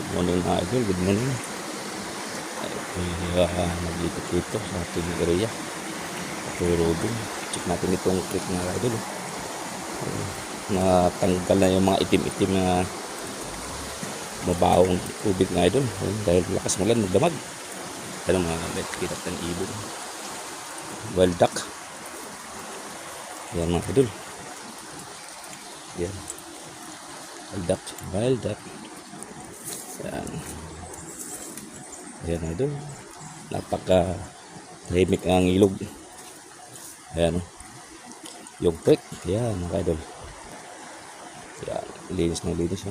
Good morning mga idol, good morning. Ay, nag-ikot dito sa ating area. Turugin. Check natin itong creek mga idol. Natanggal na yung mga itim-itim na mabawang tubig mga idol. Dahil lakas malan, magdamag. Alam mga gamit, kita ng ibon. Wild duck. Yan mga idol. Yan. Wild duck. Wild duck. Yan. Ayan idol, napaka tahimik ang ilog. Ayan, yung creek. Ayan mga idol. Ayan, linis na linis.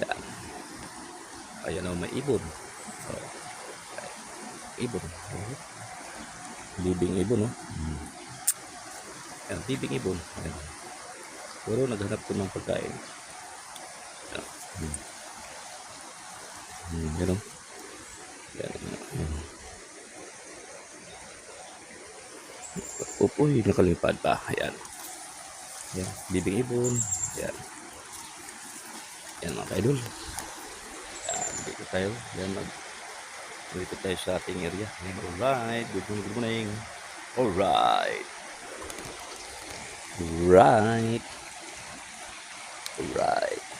Ayan, ayan o, may ibon. Ibon, libing ibon. Ayan, libing ibon. Ayan, puro naghanap ko ng pagkain. Ayan. Yan o. Uy, nakalipad pa. Ayan. Ayan, libing ibon. Ayan. Ayan mga kaidol. Ayan, dito tayo. Ayan, dito tayo sa ating area. Ayan, alright. Good morning, good morning. Alright. Alright. Alright.